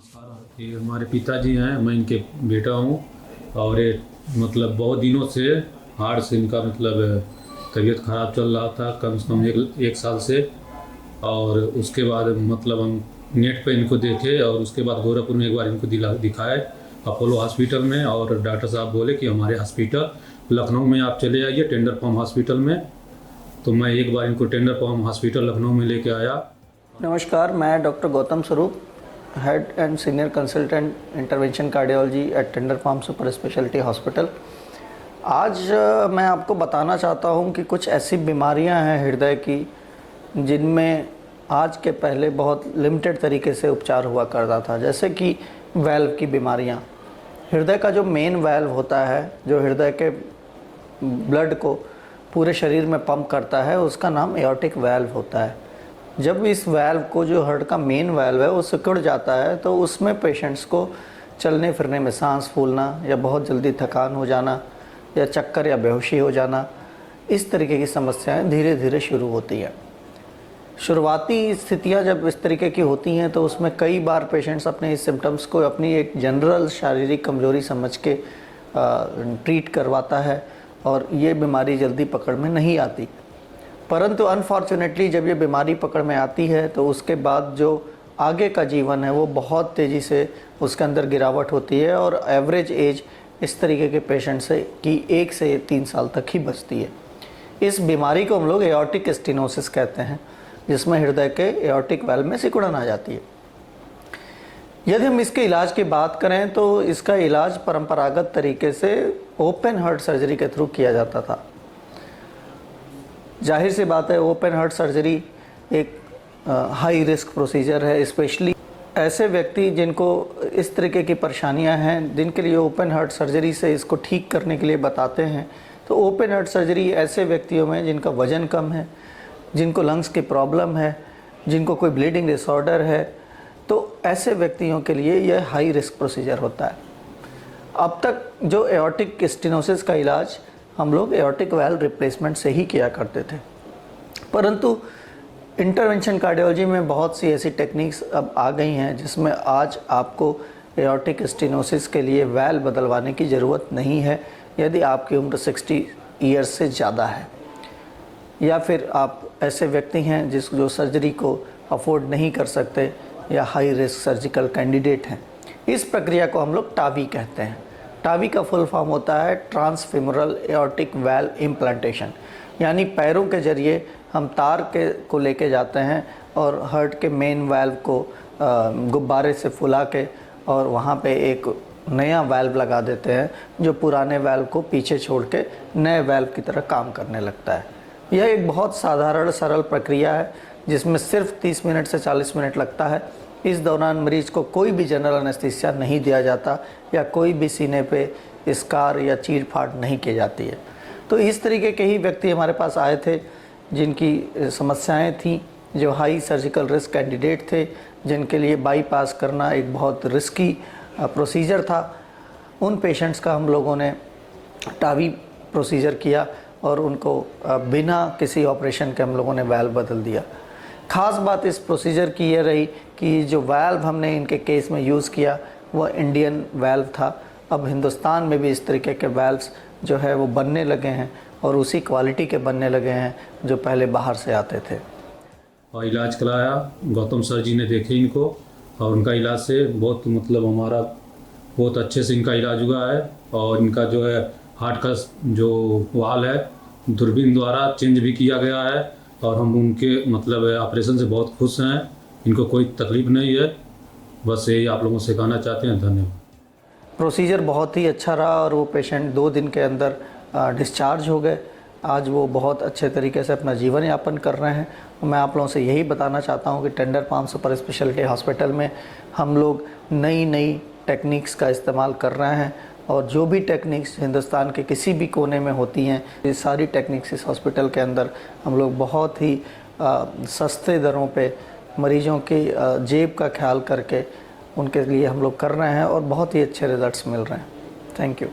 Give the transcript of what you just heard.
नमस्कार। ये हमारे पिताजी हैं, मैं इनके बेटा हूँ। और ये मतलब बहुत दिनों से हार्ट से इनका मतलब तबीयत ख़राब चल रहा था, कम से कम एक साल से। और उसके बाद मतलब हम नेट पे इनको देखे और उसके बाद गोरखपुर में एक बार इनको दिखाए अपोलो हॉस्पिटल में। और डॉक्टर साहब बोले कि हमारे हॉस्पिटल लखनऊ में आप चले आइए, टेंडर फार्म हॉस्पिटल में। तो मैं एक बार इनको टेंडर फार्म हॉस्पिटल लखनऊ में लेके आया। नमस्कार, मैं doctor Gautam Swaroop, head and senior consultant intervention cardiology at tender farm super speciality hospital. आज मैं आपको बताना चाहता हूं कि कुछ ऐसी बीमारियां हैं हृदय की जिनमें आज के पहले बहुत लिमिटेड तरीके से उपचार हुआ करता था, जैसे कि वैल्व की बीमारियां। हृदय का जो मेन वैल्व होता है, जो हृदय के ब्लड को पूरे शरीर में पंप करता है, उसका नाम एओर्टिक वैल्व होता है। जब इस वैल्व को, जो हार्ट का मेन वैल्व है, वो सिकुड़ जाता है तो उसमें पेशेंट्स को चलने फिरने में सांस फूलना या बहुत जल्दी थकान हो जाना या चक्कर या बेहोशी हो जाना, इस तरीके की समस्याएं धीरे धीरे शुरू होती हैं। शुरुआती स्थितियां जब इस तरीके की होती हैं तो उसमें कई बार पेशेंट्स अपने इस सिम्टम्स को अपनी एक जनरल शारीरिक कमजोरी समझ के ट्रीट करवाता है और ये बीमारी जल्दी पकड़ में नहीं आती। परंतु अनफॉर्चुनेटली जब ये बीमारी पकड़ में आती है तो उसके बाद जो आगे का जीवन है वो बहुत तेज़ी से उसके अंदर गिरावट होती है और एवरेज एज इस तरीके के पेशेंट से कि 1 से 3 साल तक ही बचती है। इस बीमारी को हम लोग एओर्टिक स्टेनोसिस कहते हैं, जिसमें हृदय के एओर्टिक वैल्व में सिकुड़न आ जाती है। यदि हम इसके इलाज की बात करें तो इसका इलाज परंपरागत तरीके से ओपन हार्ट सर्जरी के थ्रू किया जाता था। जाहिर सी बात है, ओपन हार्ट सर्जरी एक हाई रिस्क प्रोसीजर है, स्पेशली ऐसे व्यक्ति जिनको इस तरीके की परेशानियां हैं, जिनके लिए ओपन हार्ट सर्जरी से इसको ठीक करने के लिए बताते हैं। तो ओपन हार्ट सर्जरी ऐसे व्यक्तियों में जिनका वज़न कम है, जिनको लंग्स की प्रॉब्लम है, जिनको कोई ब्लीडिंग डिसऑर्डर है, तो ऐसे व्यक्तियों के लिए यह हाई रिस्क प्रोसीजर होता है। अब तक जो एओर्टिक स्टेनोसिस का इलाज हम लोग एओर्टिक वैल्व रिप्लेसमेंट से ही किया करते थे, परंतु इंटरवेंशन कार्डियोलॉजी में बहुत सी ऐसी टेक्निक्स अब आ गई हैं जिसमें आज आपको एओर्टिक स्टेनोसिस के लिए वैल्व बदलवाने की ज़रूरत नहीं है यदि आपकी उम्र 60 ईयर्स से ज़्यादा है, या फिर आप ऐसे व्यक्ति हैं जो सर्जरी को अफोर्ड नहीं कर सकते या हाई रिस्क सर्जिकल कैंडिडेट हैं। इस प्रक्रिया को हम लोग टावी कहते हैं। टावी का फुल फॉर्म होता है ट्रांसफीमोरल एओर्टिक वैल्व इम्प्लांटेशन, यानी पैरों के जरिए हम तार को लेके जाते हैं और हार्ट के मेन वैल्व को गुब्बारे से फुला के और वहाँ पे एक नया वैल्व लगा देते हैं जो पुराने वैल्व को पीछे छोड़ के नए वैल्व की तरह काम करने लगता है। यह एक बहुत साधारण सरल प्रक्रिया है जिसमें सिर्फ 30 मिनट से 40 मिनट लगता है। इस दौरान मरीज को कोई भी जनरल एनेस्थीसिया नहीं दिया जाता या कोई भी सीने पे स्कार या चीर फाड़ नहीं की जाती है। तो इस तरीके के ही व्यक्ति हमारे पास आए थे जिनकी समस्याएं थीं, जो हाई सर्जिकल रिस्क कैंडिडेट थे, जिनके लिए बाईपास करना एक बहुत रिस्की प्रोसीजर था। उन पेशेंट्स का हम लोगों ने टावी प्रोसीजर किया और उनको बिना किसी ऑपरेशन के हम लोगों ने वैल्व बदल दिया। ख़ास बात इस प्रोसीजर की ये रही कि जो वैल्व हमने इनके केस में यूज़ किया वह इंडियन वैल्व था। अब हिंदुस्तान में भी इस तरीके के वैल्व्स जो है वो बनने लगे हैं और उसी क्वालिटी के बनने लगे हैं जो पहले बाहर से आते थे। और इलाज कराया, गौतम सर जी ने देखे इनको और उनका इलाज से बहुत मतलब हमारा बहुत अच्छे से इनका इलाज हुआ है। और इनका जो है हार्ट का जो वाल है दूरबीन द्वारा चेंज भी किया गया है और हम उनके मतलब ऑपरेशन से बहुत खुश हैं। इनको कोई तकलीफ़ नहीं है। बस यही आप लोगों से कहना चाहते हैं। धन्यवाद। प्रोसीजर बहुत ही अच्छा रहा और वो पेशेंट 2 दिन के अंदर डिस्चार्ज हो गए। आज वो बहुत अच्छे तरीके से अपना जीवन यापन कर रहे हैं। मैं आप लोगों से यही बताना चाहता हूँ कि tender farm super speciality hospital में हम लोग नई टेक्निक्स का इस्तेमाल कर रहे हैं और जो भी टेक्निक्स हिंदुस्तान के किसी भी कोने में होती हैं, ये सारी टेक्निक्स इस हॉस्पिटल के अंदर हम लोग बहुत ही सस्ते दरों पे मरीजों की जेब का ख्याल करके उनके लिए हम लोग कर रहे हैं और बहुत ही अच्छे रिज़ल्ट्स मिल रहे हैं। Thank you.